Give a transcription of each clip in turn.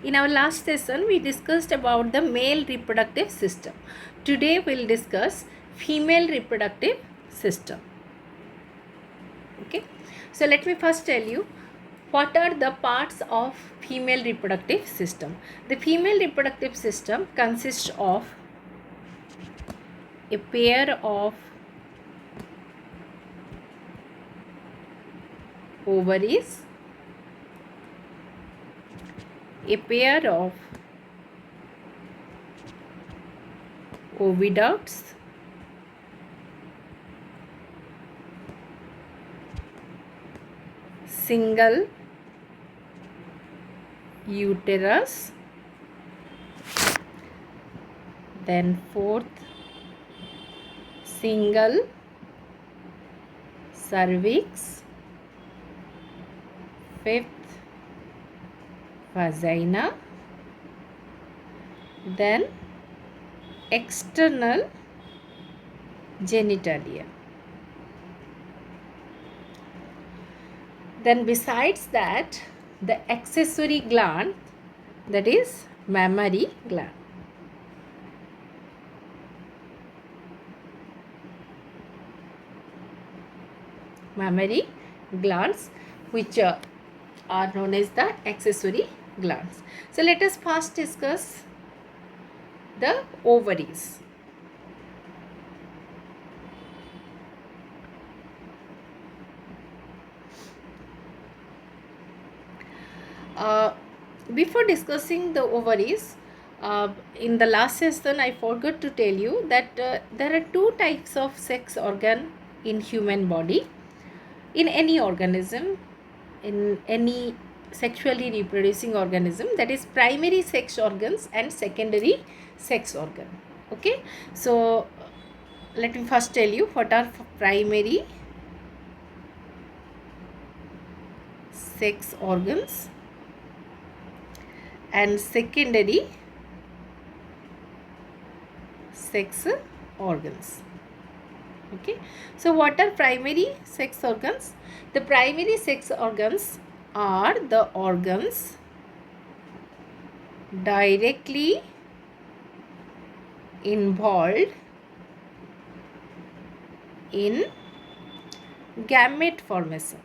In our last session, we discussed about the male reproductive system. Today, we'll discuss female reproductive system. Okay. So, let me first tell you what are the parts of female reproductive system. The female reproductive system consists of a pair of ovaries, a pair of oviducts, single uterus, then fourth single cervix, fifth vagina, then external genitalia. Then besides that, the accessory gland, that is mammary gland. Mammary glands, which are known as the accessory glands. So let us first discuss the ovaries. Before discussing the ovaries, in the last session I forgot to tell you that there are two types of sex organ in human body, in any organism, in any sexually reproducing organism, that is primary sex organs and secondary sex organ. Okay, so let me first tell you what are primary sex organs and secondary sex organs. Okay, so what are primary sex organs? The primary sex organs are the organs directly involved in gamete formation.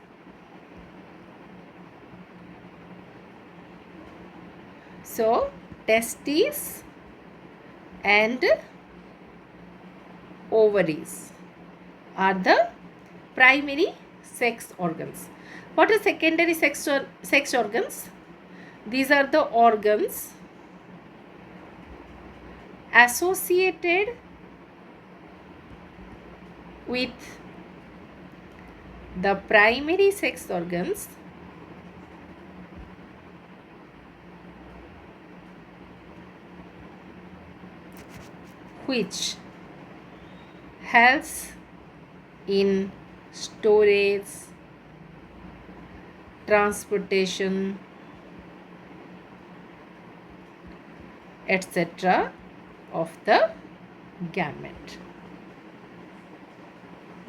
So, testes and ovaries are the primary sex organs. What are secondary sex organs? These are the organs associated with the primary sex organs which helps in storage, transportation, etc. of the gamete.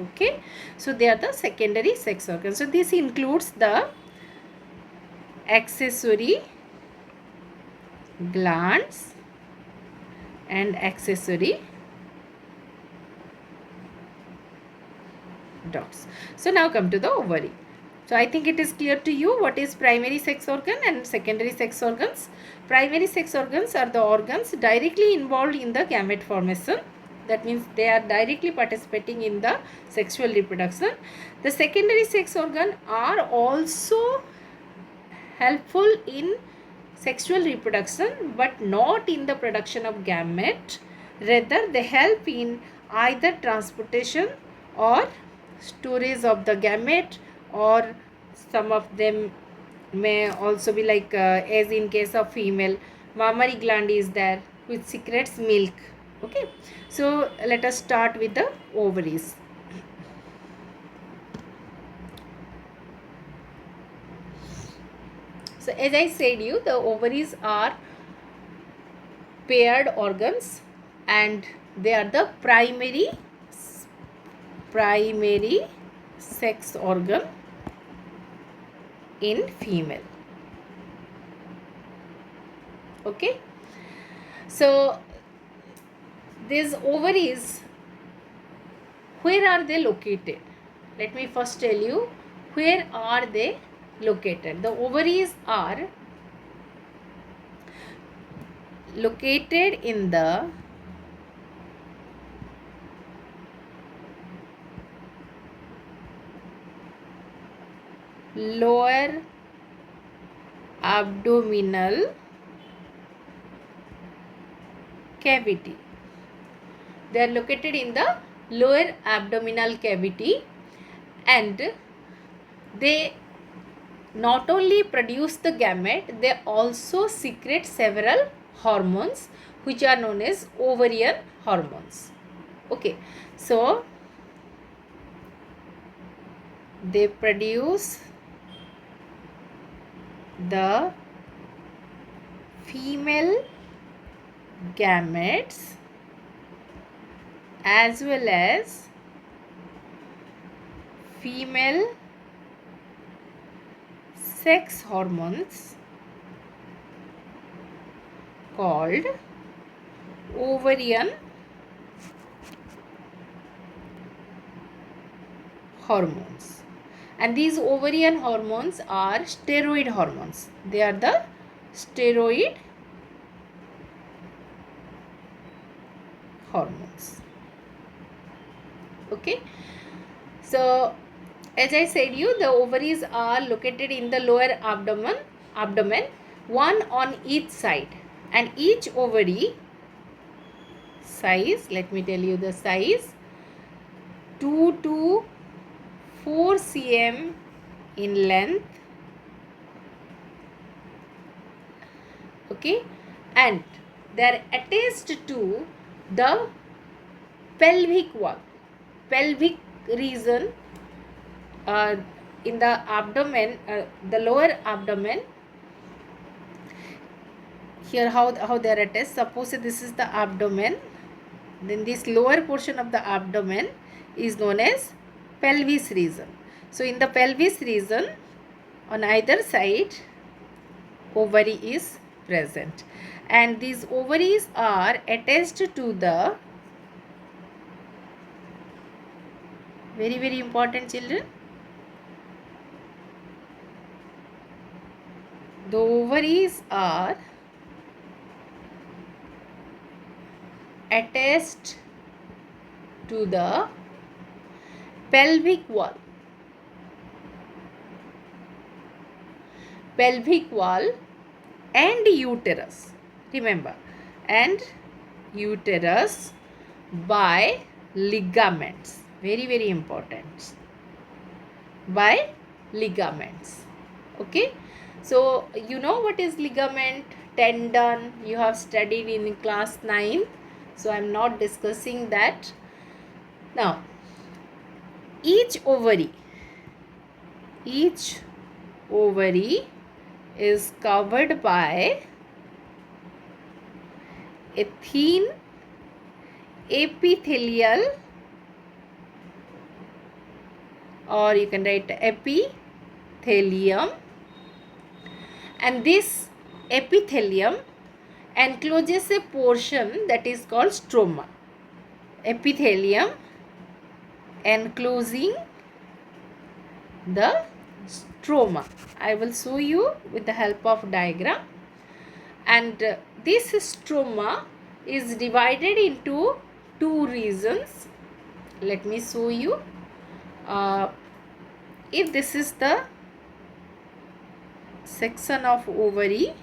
Okay, so they are the secondary sex organs. So this includes the accessory glands and accessory ducts. So now come to the ovary. So I think it is clear to you what is primary sex organ and secondary sex organs. Primary sex organs are the organs directly involved in the gamete formation. That means they are directly participating in the sexual reproduction. The secondary sex organ are also helpful in sexual reproduction but not in the production of gamete. Rather, they help in either transportation or storage of the gamete, or some of them may also be like as in case of female, mammary gland is there which secretes milk. Okay, so let us start with the ovaries. So as I said you, the ovaries are paired organs and they are the primary sex organ in female. Okay. So these ovaries, where are they located? Let me first tell you where are they located. The ovaries are located in the lower abdominal cavity. They are located in the lower abdominal cavity, and they not only produce the gamete, they also secrete several hormones which are known as ovarian hormones. Okay, so they produce the female gametes as well as female sex hormones called ovarian hormones. And these ovarian hormones are steroid hormones. They are the steroid hormones. Okay. So as I said you, the ovaries are located in the lower abdomen, one on each side, and each ovary size, let me tell you the size, 2 to 4 cm in length. Okay, and they are attached to the pelvic wall, pelvic region, in the abdomen, the lower abdomen. Here how they are attached. Suppose this is the abdomen, then this lower portion of the abdomen is known as pelvis region. So in the pelvis region, on either side, ovary is present, and these ovaries are attached to the, very important children, the ovaries are attached to the pelvic wall, and uterus. Remember, and uterus by ligaments. Very important. By ligaments. Okay. So you know what is ligament, tendon, you have studied in class 9. So I am not discussing that. Now each ovary is covered by a thin epithelial, or you can write epithelium, and this epithelium encloses a portion that is called stroma. Epithelium enclosing the stroma. I will show you with the help of diagram. And this stroma is divided into two regions. Let me show you. If this is the section of ovary,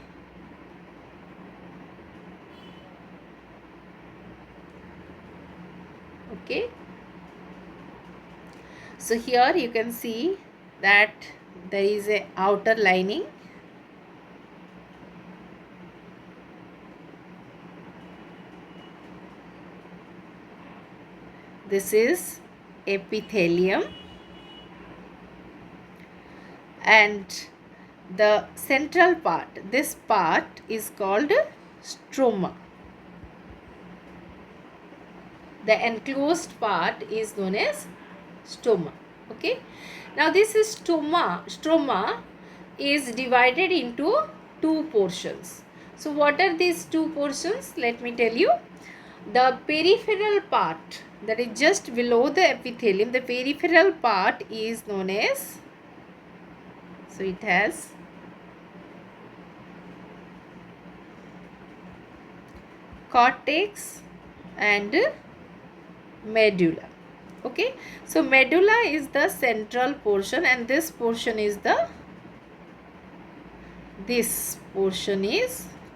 okay, so here you can see that there is a outer lining, this is epithelium, and the central part, this part is called stroma. The enclosed part is known as stoma. Okay. Now this stroma is divided into two portions. So what are these two portions? Let me tell you. The peripheral part, that is just below the epithelium, the peripheral part is known as, so it has cortex and medulla. Okay, so medulla is the central portion and this portion is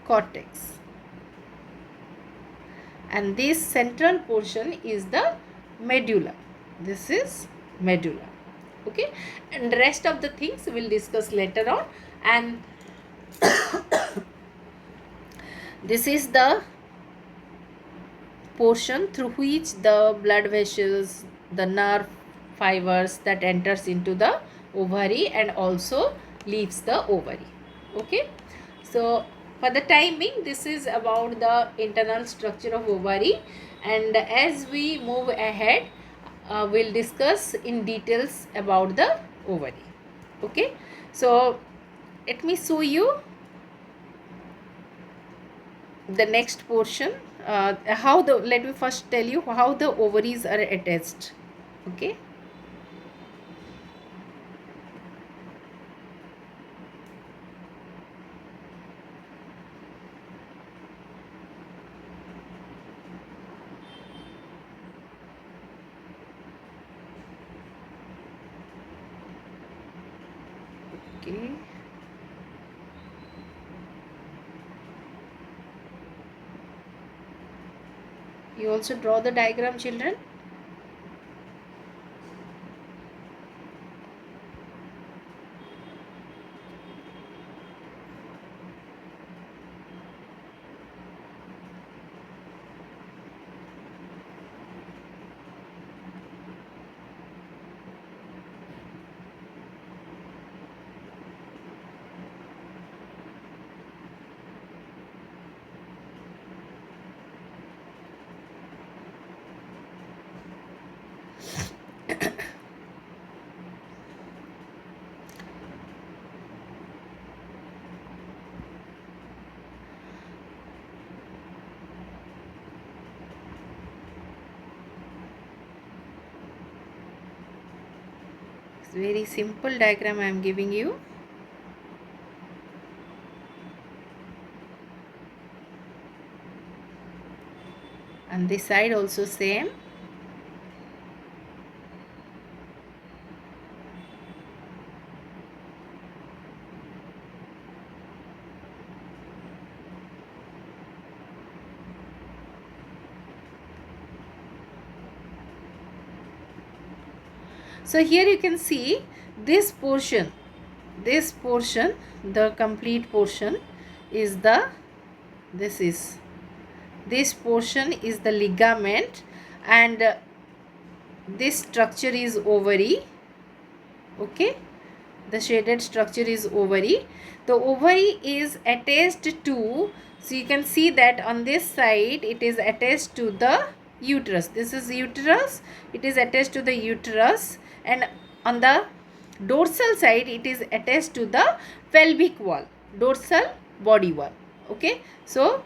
cortex, and this central portion is the medulla. This is medulla. Okay, and rest of the things we'll discuss later on. And this is the portion through which the blood vessels, the nerve fibers that enters into the ovary and also leaves the ovary. Okay, so for the time being, this is about the internal structure of ovary, and as we move ahead, we'll discuss in details about the ovary. Okay, so let me show you the next portion. Let me first tell you how the ovaries are attached. Okay, okay, you also draw the diagram, children. It's very simple diagram I am giving you. And this side also same. So here you can see this portion, the complete portion is this portion is the ligament, and this structure is ovary. Okay, the shaded structure is ovary. The ovary is attached to, so you can see that on this side it is attached to the uterus. This is uterus, it is attached to the uterus, and on the dorsal side it is attached to the pelvic wall, dorsal body wall. Okay, so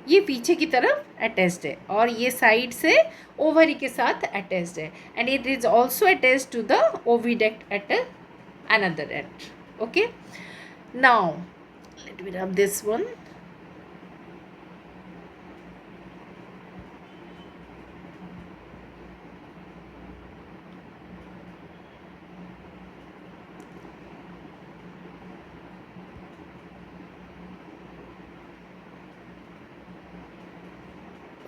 ये पीछे की तरफ attached है और ये side से ovary के साथ अटैच्ड है, and it is also attached to the oviduct at another end. Okay, now let me rub this one.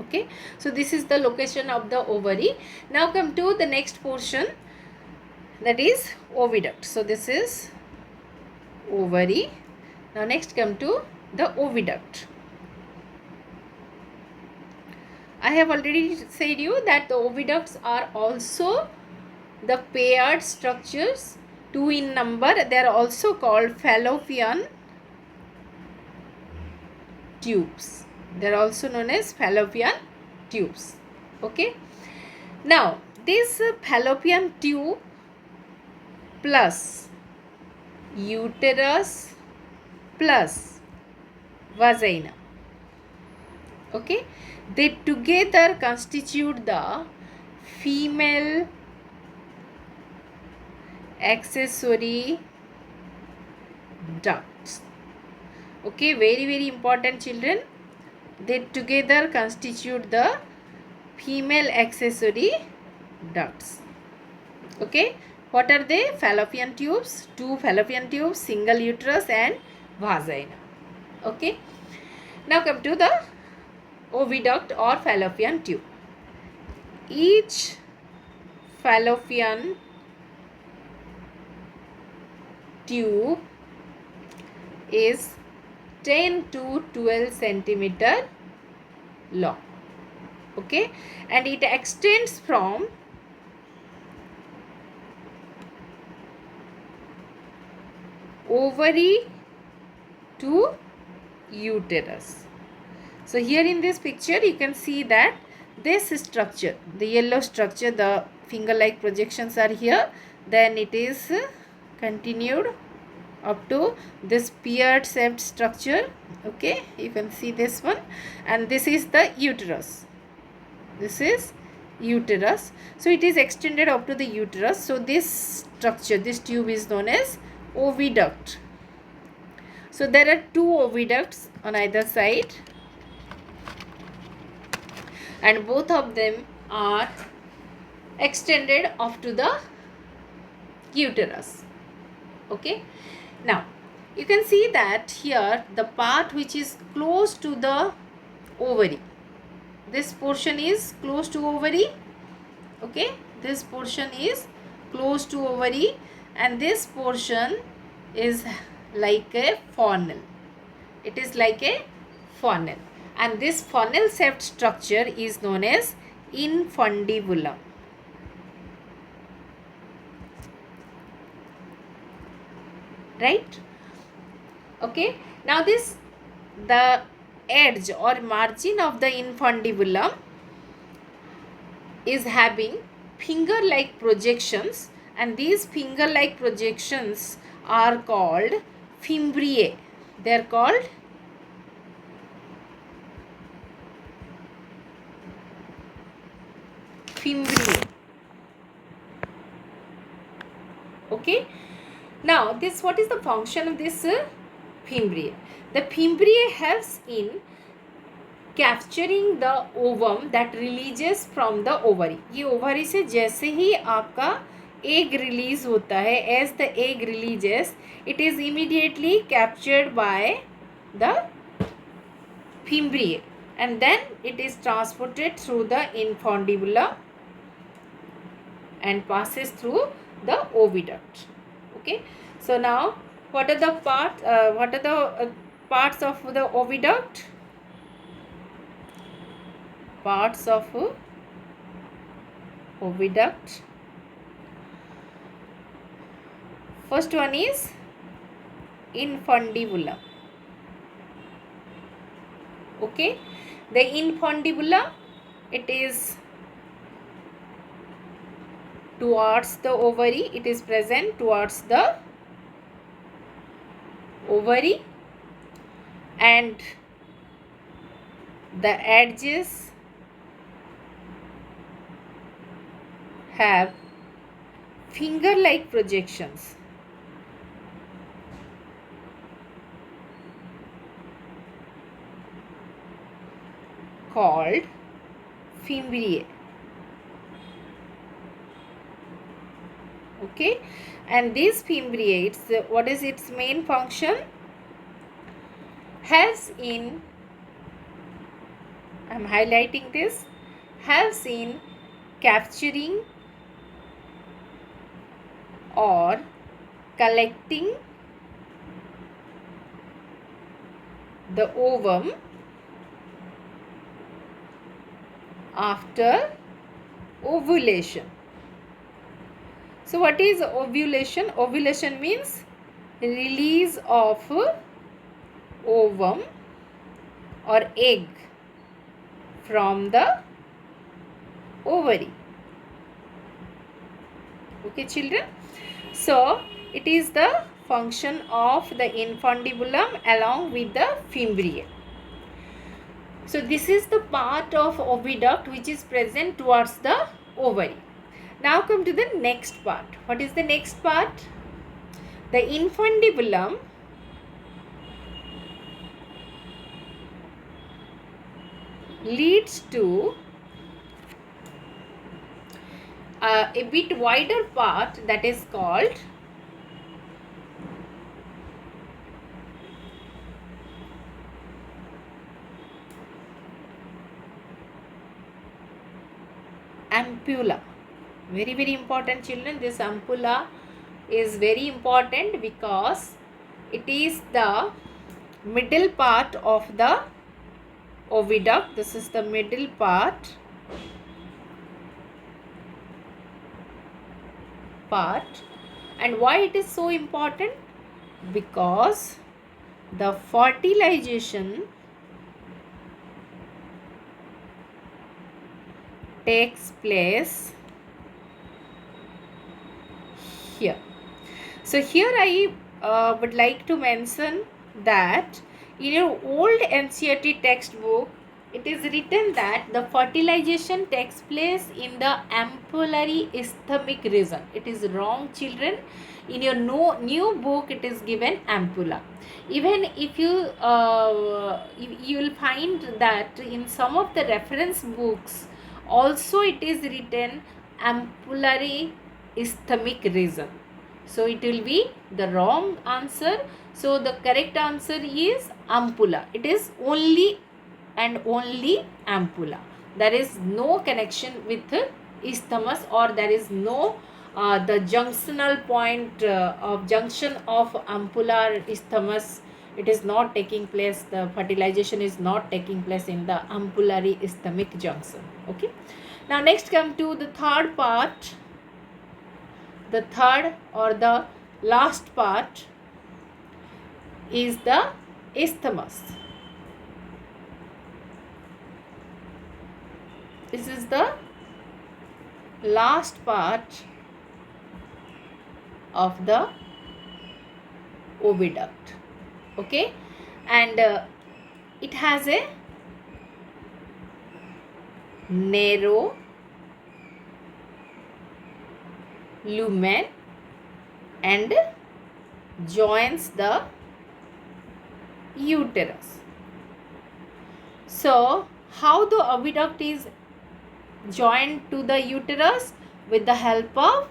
Okay, so this is the location of the ovary. Now come to the next portion, that is oviduct. So this is ovary. Now next come to the oviduct. I have already said you that the oviducts are also the paired structures, 2 in number. They are also called fallopian tubes. They are also known as fallopian tubes. Okay, now this fallopian tube plus uterus plus vagina. Okay, they together constitute the female accessory ducts. Okay, very important, children. They together constitute the female accessory ducts. Okay, what are they? Fallopian tubes, two fallopian tubes, single uterus and vagina. Okay, now come to the oviduct or fallopian tube. Each fallopian tube is 10 to 12 centimeter long. Okay, and it extends from ovary to uterus. So here in this picture you can see that this structure, the yellow structure, the finger like projections are here, then it is continued up to this pear shaped structure. Okay, you can see this one, and this is the uterus. This is uterus, so it is extended up to the uterus. So this structure, this tube is known as oviduct. So there are two oviducts on either side, and both of them are extended up to the uterus. Okay, now you can see that here the part which is close to the ovary, this portion is close to ovary. Okay, this portion is close to ovary, and this portion is like a funnel. It is like a funnel, and this funnel shaped structure is known as infundibulum. Right? Okay, now this, the edge or margin of the infundibulum is having finger like projections, and these finger like projections are called fimbriae. They are called fimbriae. Okay, now this, what is the function of this fimbriae? The fimbriae helps in capturing the ovum that releases from the ovary. ये ovary से जैसे ही आपका egg release होता है, as the egg releases, it is immediately captured by the fimbriae, and then it is transported through the infundibulum and passes through the oviduct. Okay, so now what are the parts? Parts of the oviduct? Parts of oviduct. First one is infundibulum. Okay, the infundibulum, it is towards the ovary. It is present towards the ovary, and the edges have finger like projections called fimbriae. Okay, and this fimbriae, what is its main function? Helps in, I am highlighting this, helps in capturing or collecting the ovum after ovulation. So what is ovulation? Ovulation means release of ovum or egg from the ovary. Okay, children. So it is the function of the infundibulum along with the fimbrium. So this is the part of oviduct which is present towards the ovary. Now come to the next part. What is the next part? The infundibulum leads to a bit wider part that is called ampulla. Very important, children. This ampulla is very important because it is the middle part of the oviduct. This is the middle part and why it is so important? Because the fertilization takes place here. So here I would like to mention that in your old NCERT textbook it is written that the fertilization takes place in the ampullary isthmic region. It is wrong, children. In your new book it is given ampulla. Even if you you will find that in some of the reference books also it is written ampullary isthmic region. So it will be the wrong answer. So the correct answer is ampulla. It is only and only ampulla. There is no connection with isthmus, or there is no the junctional point of junction of ampulla isthmus. It is not taking place. The fertilization is not taking place in the ampullary isthmic junction. Okay. Now next come to the third part. The third or the last part is the isthmus. This is the last part of the oviduct. Okay, and it has a narrow lumen and joins the uterus. So how the oviduct is joined to the uterus? With the help of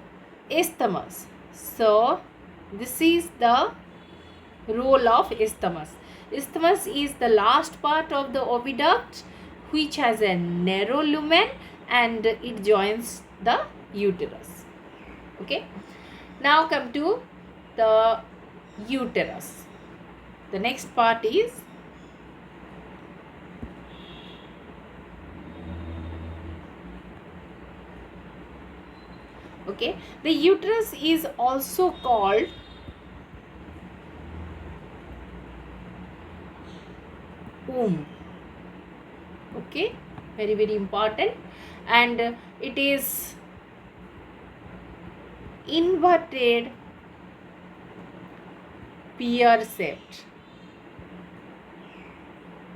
isthmus. So this is the role of isthmus. Isthmus is the last part of the oviduct which has a narrow lumen and it joins the uterus. Okay. Now come to the uterus. The next part is okay. The uterus is also called womb. Okay, very important, and it is inverted pear shaped.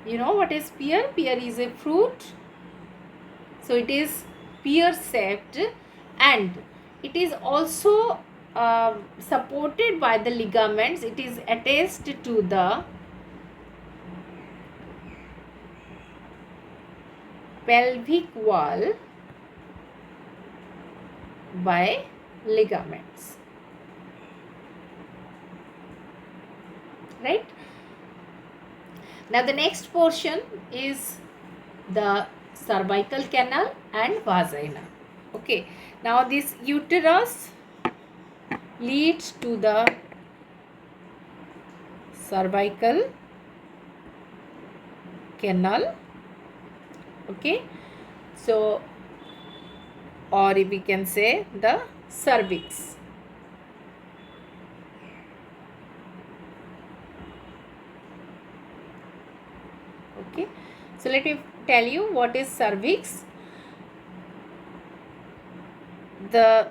You know what is pear? Pear is a fruit. So it is pear shaped and it is also supported by the ligaments. It is attached to the pelvic wall by ligaments. Right? Now the next portion is the cervical canal and vagina. Okay. Now this uterus leads to the cervical canal. Okay. So, or if we can say the cervix. Okay. So let me tell you what is cervix. The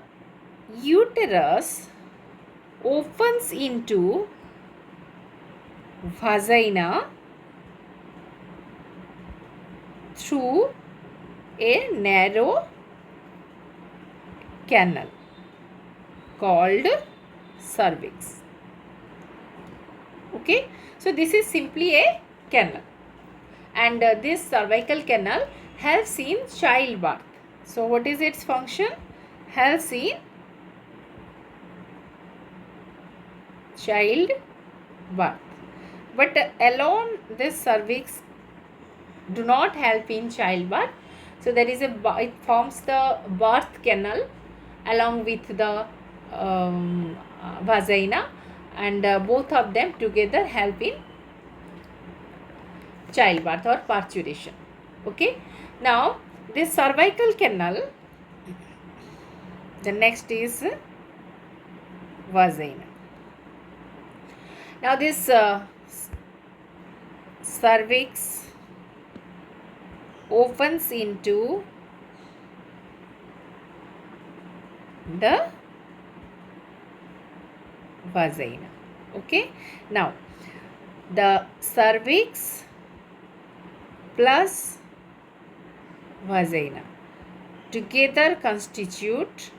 uterus opens into vagina through a narrow canal called cervix. Okay, so this is simply a canal, and this cervical canal helps in childbirth. So what is its function? Helps in childbirth. But alone this cervix do not help in childbirth. So there is it forms the birth canal along with the vagina, and both of them together help in childbirth or parturition. Okay, now this cervical canal, the next is vagina. Now this cervix opens into the vagina. Okay, now the cervix plus vagina together constitute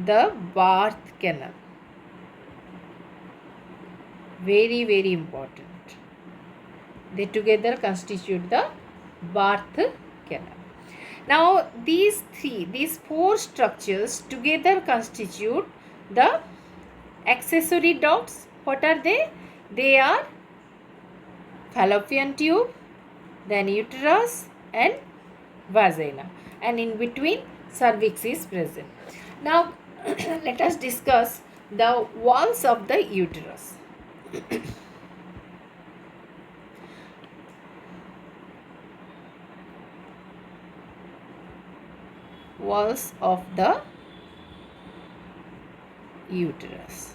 the birth canal. Very, very important. They together constitute the birth canal. Now these four structures together constitute the accessory ducts. What are they? They are fallopian tube, then uterus and vagina, and in between cervix is present. Now let us discuss the walls of the uterus. Walls of the uterus.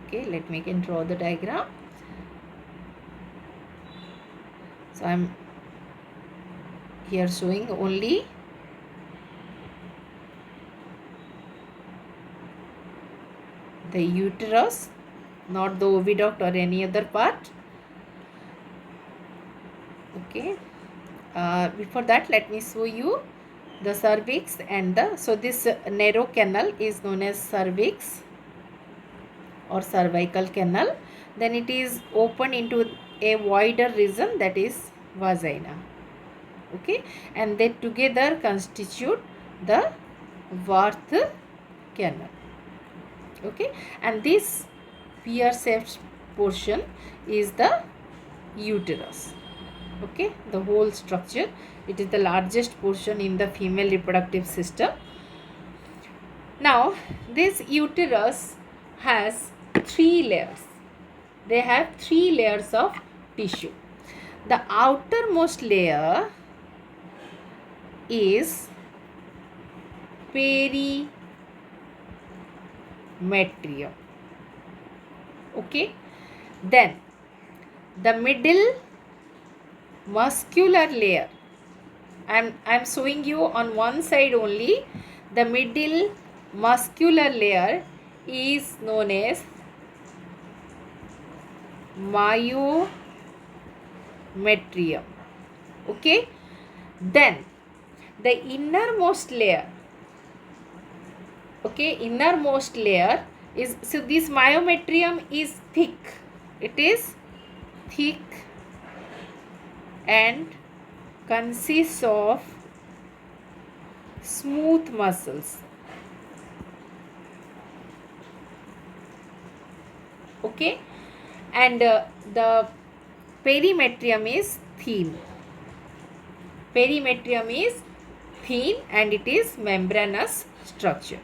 Okay, let me draw the diagram. So I am here showing only the uterus, not the oviduct or any other part. Okay, before that let me show you the cervix and so this narrow canal is known as cervix or cervical canal. Then it is open into a wider region, that is vagina. Okay, and they together constitute the birth canal. Okay, and this pear-shaped portion is the uterus. Okay, the whole structure, it is the largest portion in the female reproductive system. Now this uterus has 3 layers. They have 3 layers of tissue. The outermost layer is perimetrium. Okay, then the middle muscular layer, I am showing you on one side only. The middle muscular layer is known as myometrium. Okay, then the innermost layer, okay, innermost layer is, so this myometrium is thick. It is thick and consists of smooth muscles. Okay, and the perimetrium is thin. Perimetrium is thin and it is membranous structure.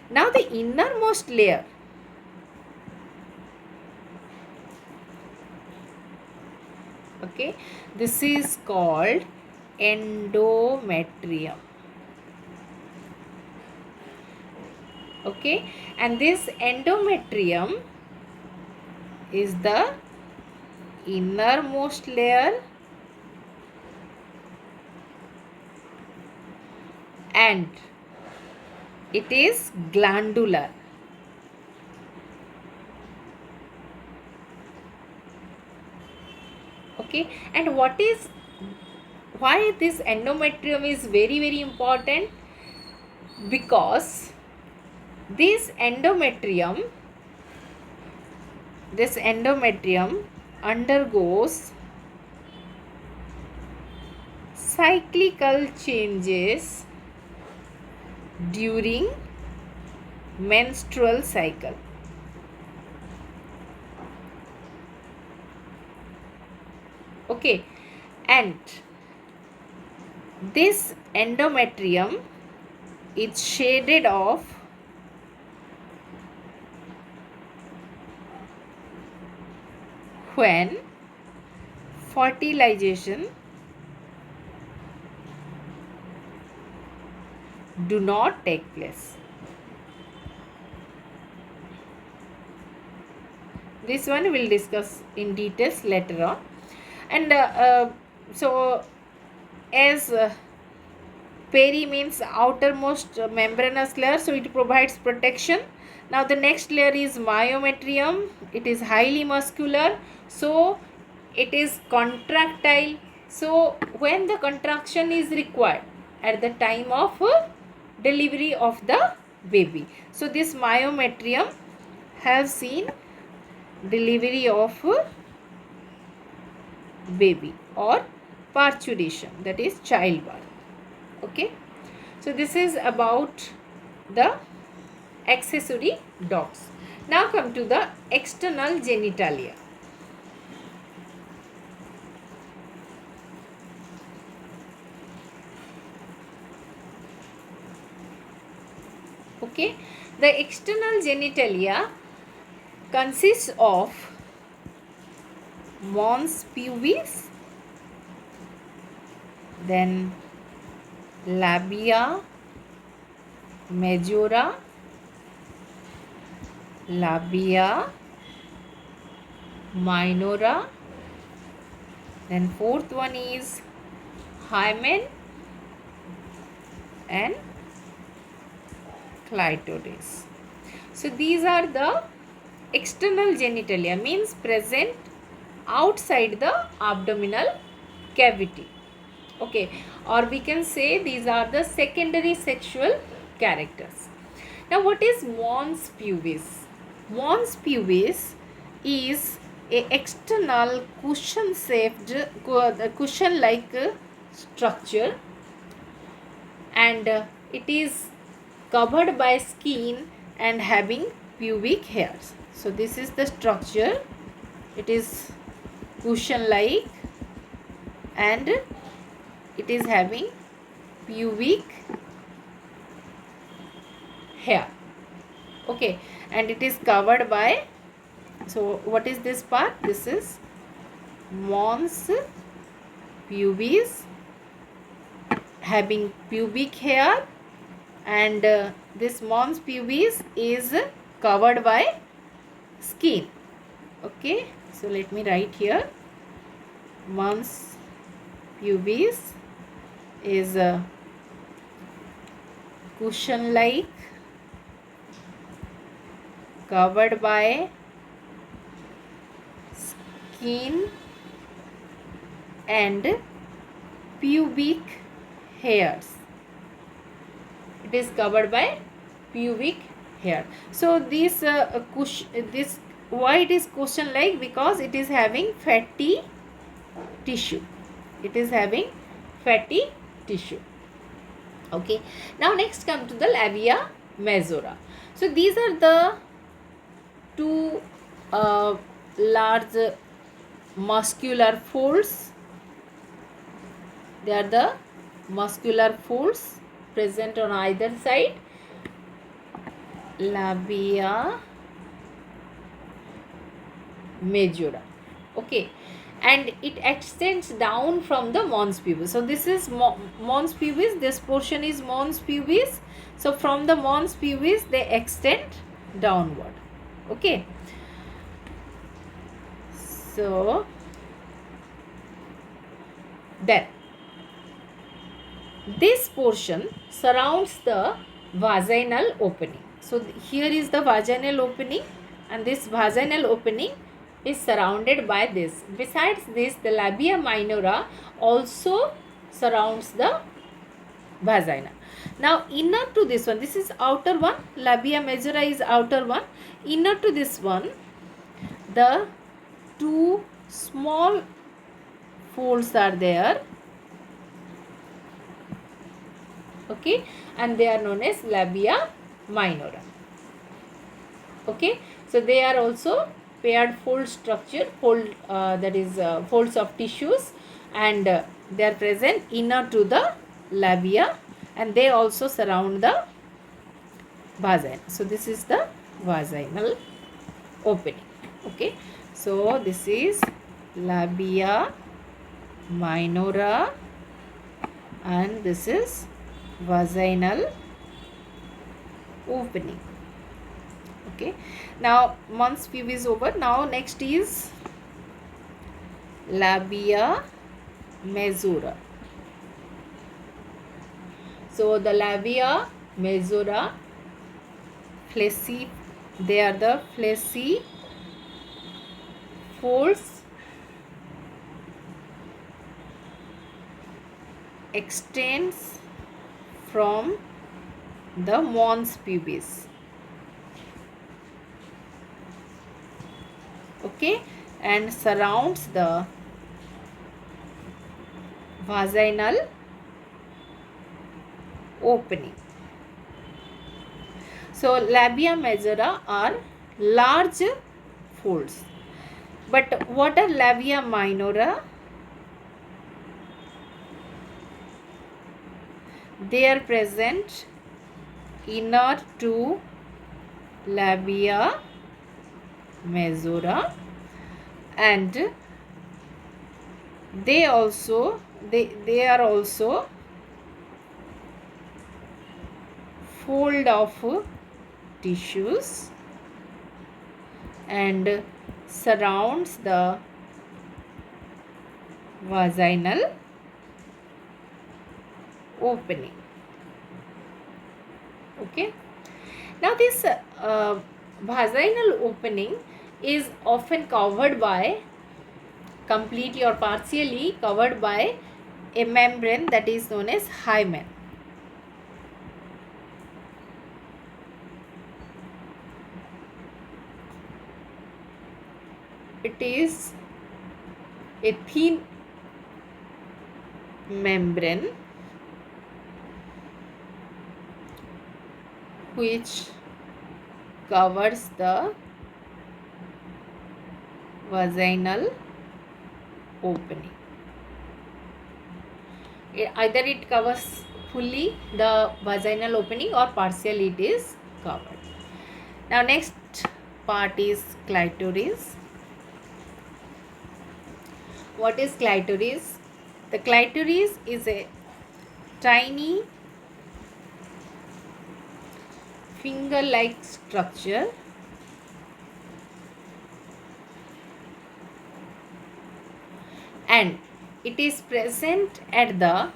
Now the innermost layer, okay, this is called endometrium. Okay, and this endometrium is the innermost layer and it is glandular. Okay, and why this endometrium is very very important? Because this endometrium undergoes cyclical changes during menstrual cycle. Okay, and this endometrium is shaded off when fertilization do not take place. This one we will discuss in details later on. And so as peri means outermost membranous layer, so it provides protection. Now the next layer is myometrium. It is highly muscular, so it is contractile. So when the contraction is required at the time of delivery of the baby, so this myometrium have seen delivery of baby or parturition, that is childbirth. Okay, so this is about the accessory dots. Now come to the external genitalia. Okay, the external genitalia consists of mons pubis, then labia majora, labia minora, then fourth one is hymen and clitoris. So these are the external genitalia, means present outside the abdominal cavity. Okay, or we can say these are the secondary sexual characters. Now what is mons pubis? Mons pubis is a external cushion like structure, and it is covered by skin and having pubic hairs. So this is the structure. It is cushion like and it is having pubic hair. Okay, and it is covered by, so what is this part? This is mons pubis having pubic hair, and this mons pubis is covered by skin. Okay, so let me write here. Mons pubis is cushion like, covered by skin and pubic hairs. It is covered by pubic hair. So this this, why it is cushion like? Because it is having fatty tissue. It is having fatty tissue. Okay, now next come to the labia majora. So these are the two large muscular folds. They are the muscular folds present on either side. Labia majora. Okay, and it extends down from the mons pubis. So this is mons pubis, this portion is mons pubis. So from the mons pubis they extend downward. Okay, so then this portion surrounds the vaginal opening. So here is the vaginal opening, and this vaginal opening is surrounded by this. Besides this, the labia minora also surrounds the vagina. Now inner to this one, this is outer one, labia majora is outer one. Inner to this one, the two small folds are there, okay, and they are known as labia minora. Okay, so they are also paired fold structure, folds of tissues, and they are present inner to the labia, and they also surround the vagina. So this is the vaginal opening. Okay, so this is labia minora and this is vaginal opening. Okay, now mons pubis over. Now next is labia majora. So the labia majora, fleshy, they are the fleshy folds extends from the mons pubis. Okay, and surrounds the vaginal opening. So labia majora are large folds, but what are labia minora? They are present inner to labia majora, and they are also fold of tissues and surrounds the vaginal opening. Okay, now this vaginal opening is often covered by, completely or partially covered by, a membrane that is known as hymen. It is a thin membrane which covers the vaginal opening. Either it covers fully the vaginal opening or partially it is covered. Now next part is clitoris. What is clitoris? The clitoris is a tiny finger-like structure and it is present at the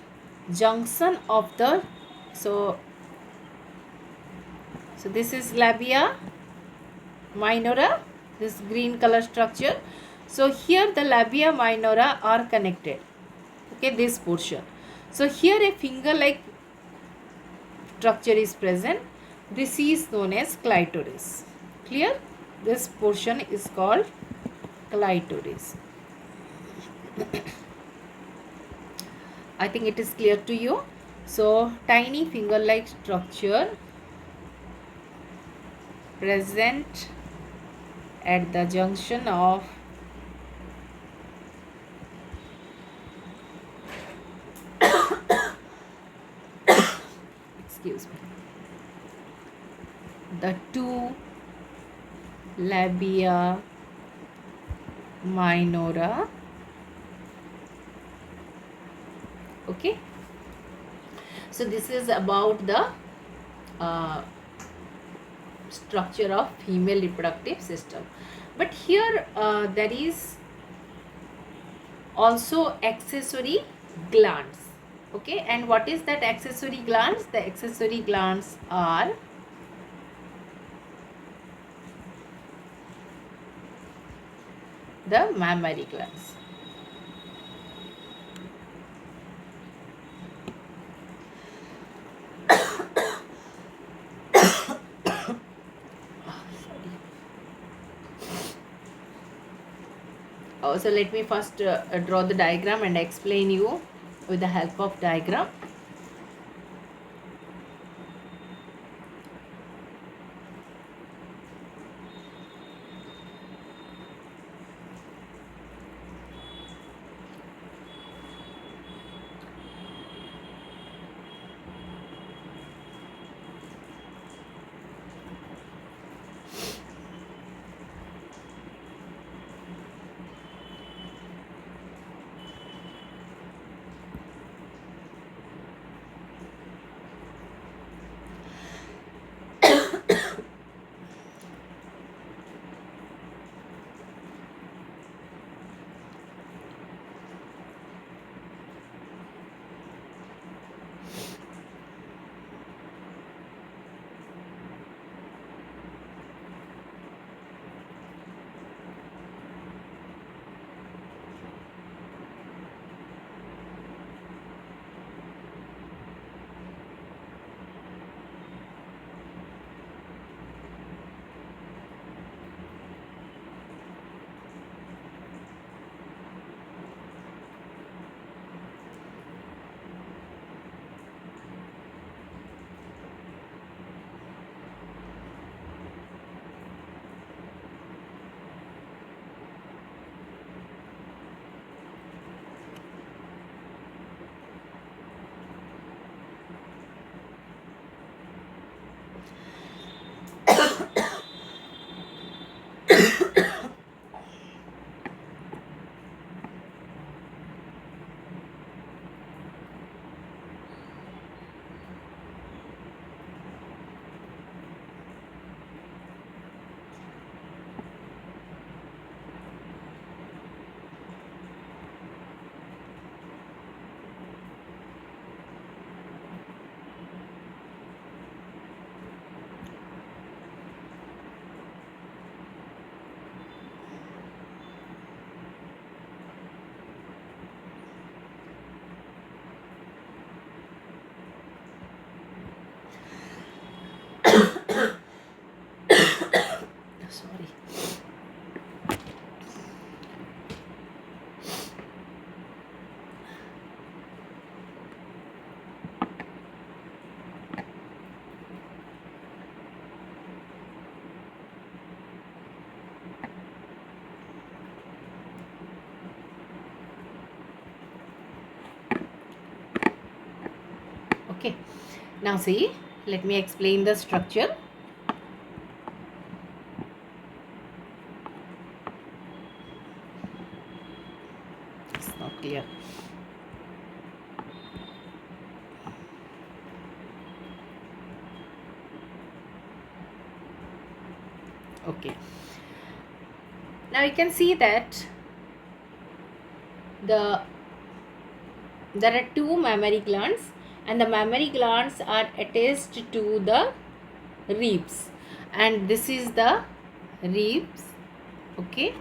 junction of the, so this is labia minora, this green color structure. So here the labia minora are connected, okay, this portion. So here a finger like structure is present. This is known as clitoris. Clear? This portion is called clitoris. I think it is clear to you. So tiny finger like structure present at the junction of excuse me, the two labia minora. Okay, so this is about the structure of female reproductive system. But here there is also accessory glands. Okay, and what is that accessory glands? The accessory glands are the mammary glands. So let me first draw the diagram and explain you with the help of diagram. Sorry. Okay, now see, let me explain the structure. It's not clear. Okay, now you can see that there are two mammary glands, and the mammary glands are attached to the ribs, and this is the ribs. Okay,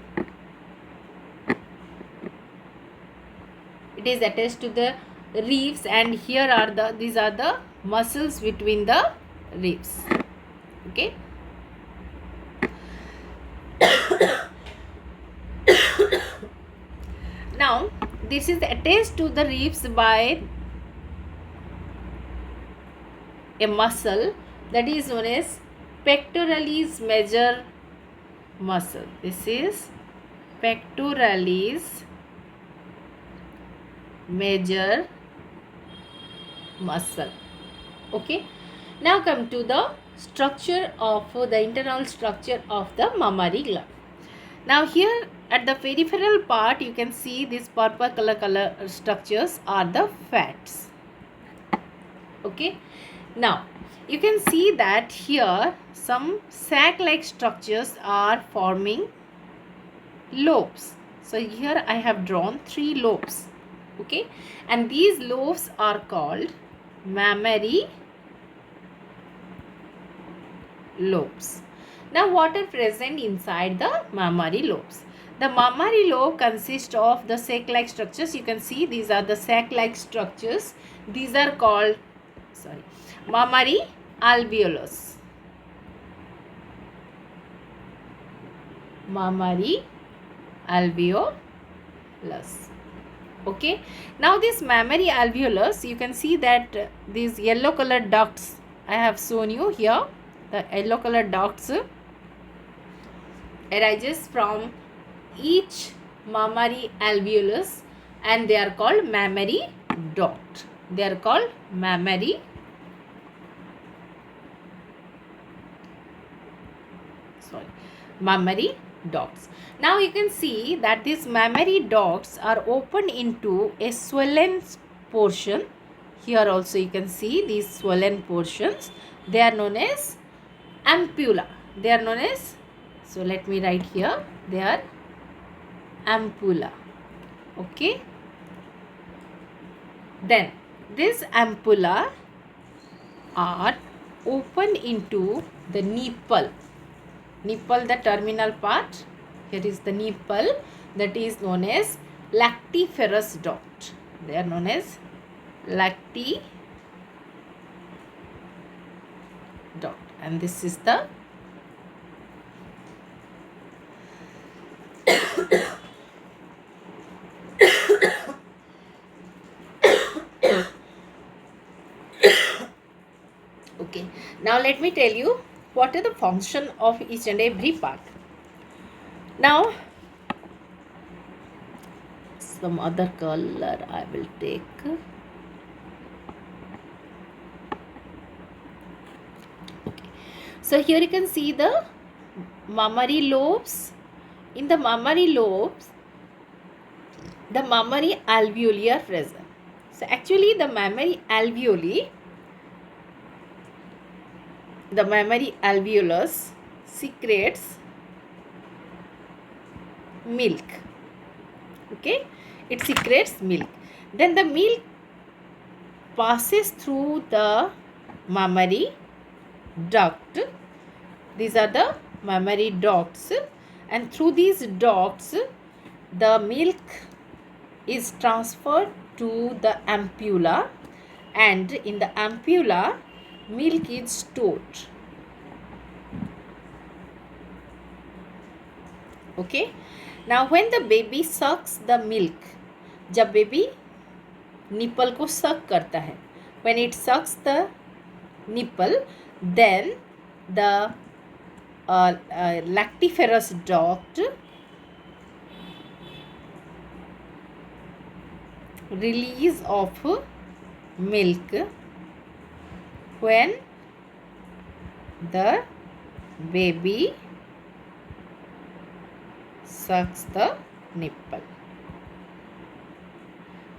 it is attached to the ribs, and here are these are the muscles between the ribs. Okay, now this is attached to the ribs by a muscle that is known as pectoralis major muscle. This is pectoralis major muscle. Okay, now come to the structure of the internal structure of the mammary gland. Now here at the peripheral part you can see these purple color structures are the fats. Okay, now you can see that here some sac like structures are forming lobes. So here I have drawn 3 lobes. Okay, and these lobes are called mammary lobes. Now what are present inside the mammary lobes? The mammary lobe consists of the sac-like structures. You can see these are the sac-like structures. These are called, mammary alveolus. Mammary alveolus. Okay. Now this mammary alveolus, you can see that these yellow colored ducts I have shown you here. The yellow colored ducts arises from each mammary alveolus, and they are called mammary duct. They are called mammary ducts. Now you can see that these mammary ducts are opened into a swollen portion. Here also you can see these swollen portions. They are known as ampulla. They are known as, so let me write here, they are ampulla. Okay. Then this ampulla are open into the nipple. Nipple, the terminal part. Here is the nipple, that is known as lactiferous duct. They are known as lacti duct, and this is the okay. Now let me tell you what are the function of each and every part. Now some other color I will take. Okay. So here you can see the mammary lobes. In the mammary lobes, the mammary alveoli are present. So actually the mammary alveoli, the mammary alveolus secretes milk. Okay, it secretes milk. Then the milk passes through the mammary duct. These are the mammary ducts, and through these ducts the milk is transferred to the ampulla, and in the ampulla milk is stored. Okay. Now when the baby sucks the milk, जब baby nipple को suck करता है, when it sucks the nipple, then the lactiferous duct release of milk when the baby sucks the nipple.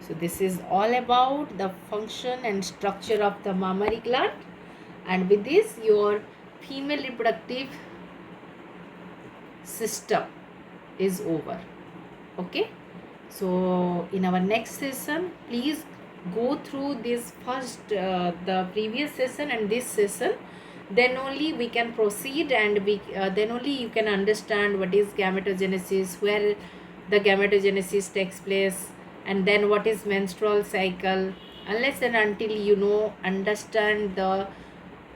So this is all about the function and structure of the mammary gland, and with this your female reproductive system is over. Okay. So in our next session, please go through this first the previous session and this session, then only we can proceed, and we then only you can understand what is gametogenesis, where the gametogenesis takes place, and then what is menstrual cycle. Unless and until you understand the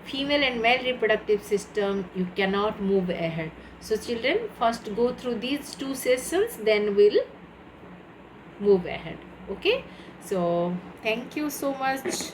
female and male reproductive system, you cannot move ahead. So children, first go through these 2 sessions, then we'll move ahead. Okay. So thank you so much.